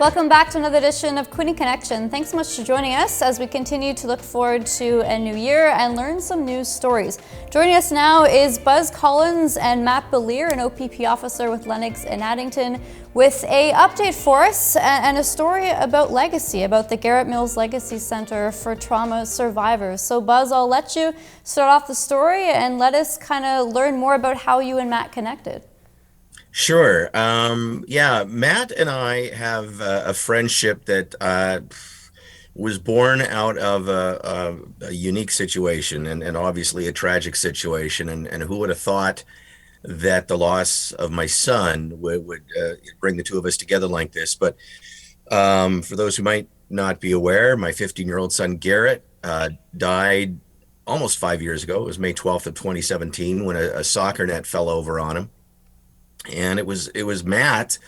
Welcome back to another edition of Quinte Connection. Thanks so much for joining us as we continue to look forward to a new year and learn some news stories. Joining us now is Buzz Collins and Matt Belear, an OPP officer with Lennox and Addington, with a update for us and a story about legacy, about the Garret Mills Legacy Centre for Trauma Survivors. So Buzz, I'll let you start off the story and let us kind of learn more about how you and Matt connected. Sure. Yeah, Matt and I have a friendship that was born out of a unique situation and obviously a tragic situation. And who would have thought that the loss of my son would bring the two of us together like this? But for those who might not be aware, my 15-year-old son, Garret, died almost 5 years ago. It was May 12th of 2017 when a soccer net fell over on him. And it was Matt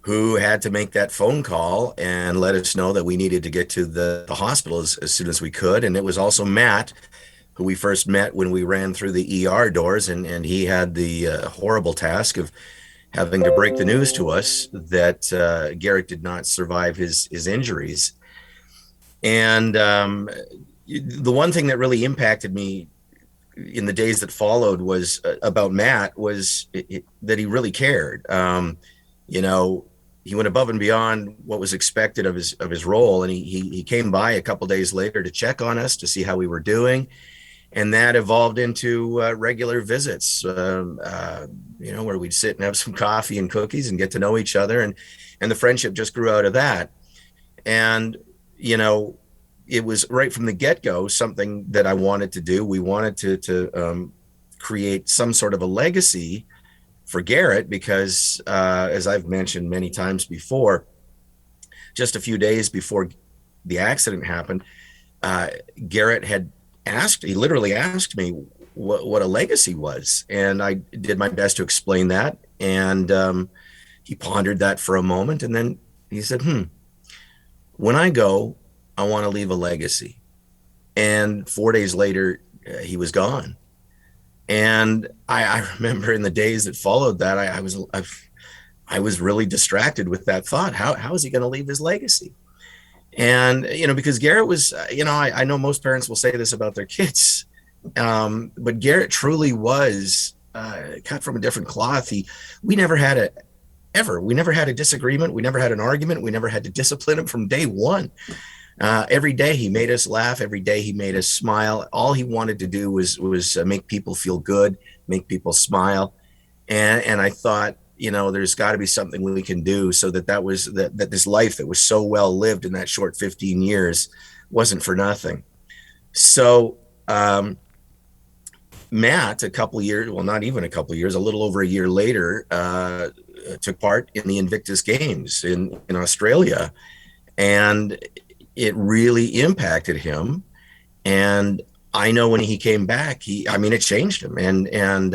who had to make that phone call and let us know that we needed to get to the hospital as soon as we could. And it was also Matt who we first met when we ran through the ER doors, and he had the horrible task of having to break the news to us that Garret did not survive his injuries. And the one thing that really impacted me in the days that followed was about Matt was that he really cared. He went above and beyond what was expected of his role, and he came by a couple days later to check on us to see how we were doing, and that evolved into regular visits, where we'd sit and have some coffee and cookies and get to know each other, and the friendship just grew out of that. And it was right from the get-go something that I wanted to do. We wanted to create some sort of a legacy for Garret because, as I've mentioned many times before, just a few days before the accident happened, Garret he literally asked me what a legacy was. And I did my best to explain that. And he pondered that for a moment. And then he said, when I go, I want to leave a legacy. And 4 days later, he was gone. And I remember in the days that followed that, I was really distracted with that thought. How is he going to leave his legacy? And, because Garret was, I know most parents will say this about their kids, but Garret truly was cut from a different cloth. We never had a disagreement. We never had an argument. We never had to discipline him from day one. Every day he made us laugh. Every day he made us smile. All he wanted to do was make people feel good, make people smile. And I thought, there's got to be something we can do so that this life that was so well lived in that short 15 years wasn't for nothing. So Matt, a couple years, well, not even a couple years, a little over a year later, took part in the Invictus Games in Australia. And it really impacted him. And I know when he came back, it changed him. And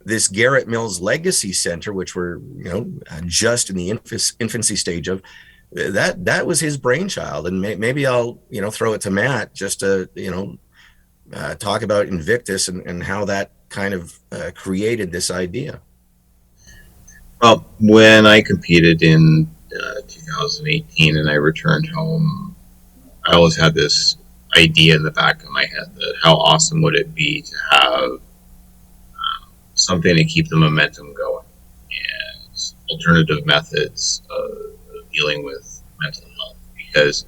this Garret Mills Legacy Centre, which we're, just in the infancy stage of, that was his brainchild. And maybe I'll, throw it to Matt just to, talk about Invictus and how that kind of created this idea. Well, when I competed in 2018 and I returned home, I always had this idea in the back of my head that how awesome would it be to have something to keep the momentum going and alternative methods of dealing with mental health. Because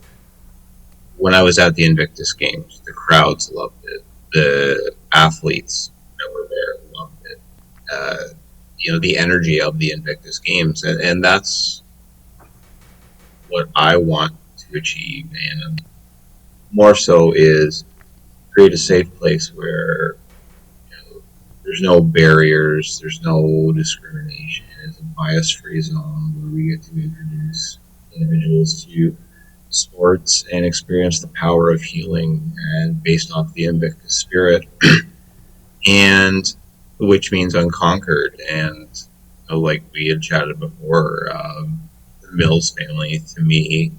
when I was at the Invictus Games, the crowds loved it. The athletes that were there loved it. The energy of the Invictus Games. And that's what I want to achieve, and more so is create a safe place where there's no barriers, there's no discrimination. It's a bias-free zone where we get to introduce individuals to sports and experience the power of healing, and based off the Invictus spirit, and which means unconquered. And like we had chatted before, the Mills family, to me,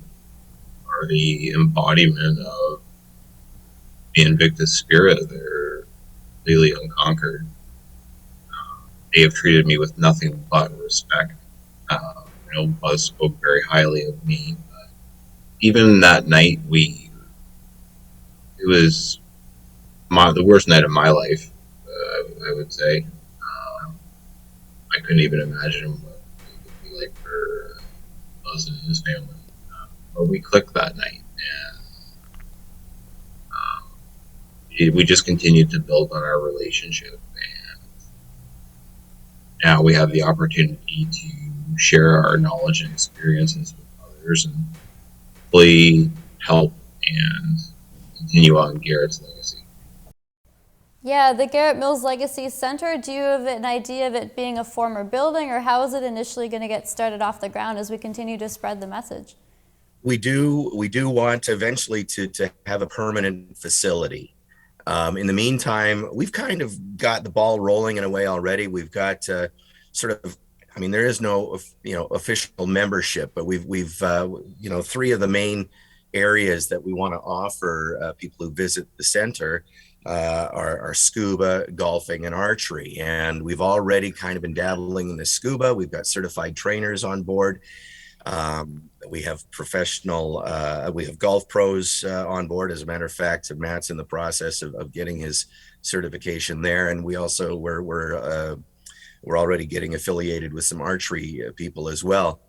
are the embodiment of the Invictus spirit. They're really unconquered. They have treated me with nothing but respect. Buzz spoke very highly of me. Even that night, it was the worst night of my life. I would say. I couldn't even imagine what it would be like for Buzz and his family. But we clicked that night, and we just continued to build on our relationship. And now we have the opportunity to share our knowledge and experiences with others, and hopefully help and continue on Garret's legacy. Yeah, the Garret Mills Legacy Centre, do you have an idea of it being a former building, or how is it initially going to get started off the ground as we continue to spread the message? We do want eventually to have a permanent facility. In the meantime, we've kind of got the ball rolling in a way already. We've got there is no official membership, but we've three of the main areas that we want to offer people who visit the center are scuba, golfing, and archery. And we've already kind of been dabbling in the scuba. We've got certified trainers on board. We have we have golf pros on board. As a matter of fact, Matt's in the process of getting his certification there. And we also, we're already getting affiliated with some archery people as well.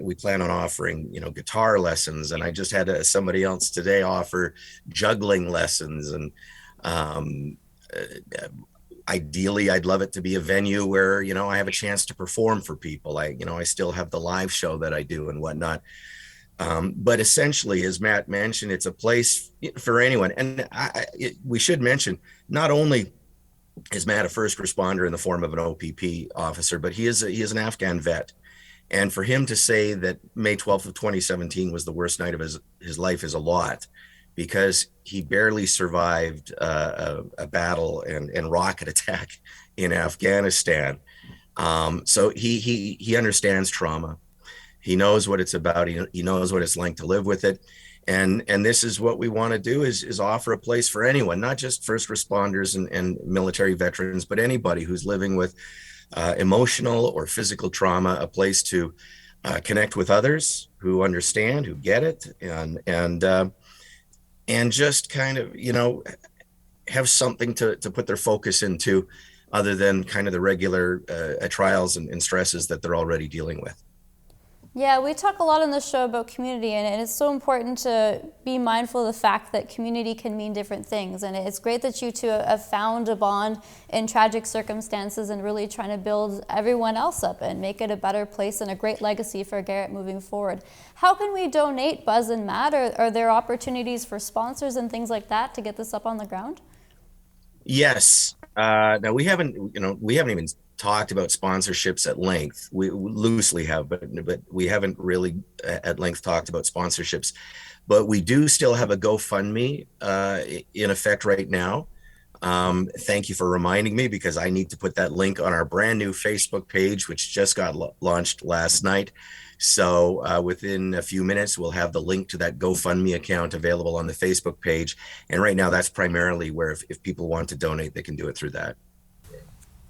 We plan on offering, guitar lessons, and I just had somebody else today offer juggling lessons. And ideally, I'd love it to be a venue where, I have a chance to perform for people. I still have the live show that I do and whatnot. But essentially, as Matt mentioned, it's a place for anyone. And we should mention, not only is Matt a first responder in the form of an OPP officer, but he is an Afghan vet. And for him to say that May 12th of 2017 was the worst night of his life is a lot, because he barely survived a battle and rocket attack in Afghanistan. So he understands trauma. He knows what it's about. He knows what it's like to live with it. And this is what we want to do is offer a place for anyone, not just first responders and military veterans, but anybody who's living with emotional or physical trauma, a place to connect with others who understand, who get it, and just kind of, have something to put their focus into other than kind of the regular trials and stresses that they're already dealing with. Yeah, we talk a lot on this show about community, and it's so important to be mindful of the fact that community can mean different things. And it's great that you two have found a bond in tragic circumstances and really trying to build everyone else up and make it a better place and a great legacy for Garret moving forward. How can we donate, Buzz and Matt? Are there opportunities for sponsors and things like that to get this up on the ground? Yes. Now we haven't even talked about sponsorships at length. We loosely have, but we haven't really at length talked about sponsorships. But we do still have a GoFundMe in effect right now. Thank you for reminding me, because I need to put that link on our brand new Facebook page, which just got launched last night. So within a few minutes, we'll have the link to that GoFundMe account available on the Facebook page. And right now, that's primarily where if people want to donate, they can do it through that.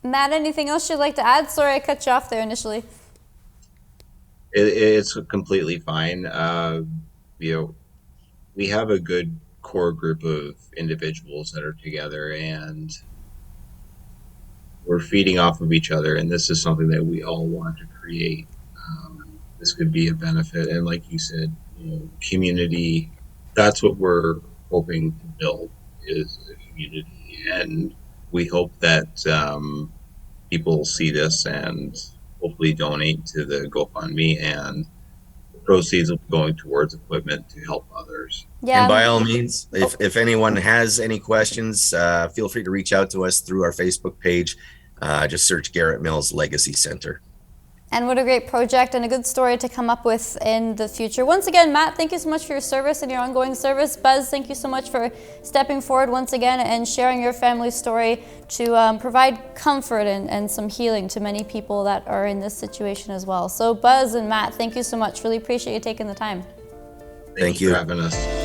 Matt, anything else you'd like to add? Sorry, I cut you off there initially. It's completely fine. We have a good core group of individuals that are together, and we're feeding off of each other. And this is something that we all want to create. This could be a benefit, and like you said, community. That's what we're hoping to build, is a community, and we hope that people see this and hopefully donate to the GoFundMe, and the proceeds will be going towards equipment to help others. Yeah. And by all means, if anyone has any questions, feel free to reach out to us through our Facebook page. Just search Garret Mills Legacy Centre. And what a great project and a good story to come up with in the future. Once again, Matt, thank you so much for your service and your ongoing service. Buzz, thank you so much for stepping forward once again and sharing your family's story to provide comfort and some healing to many people that are in this situation as well. So Buzz and Matt, thank you so much. Really appreciate you taking the time. Thank you for having us.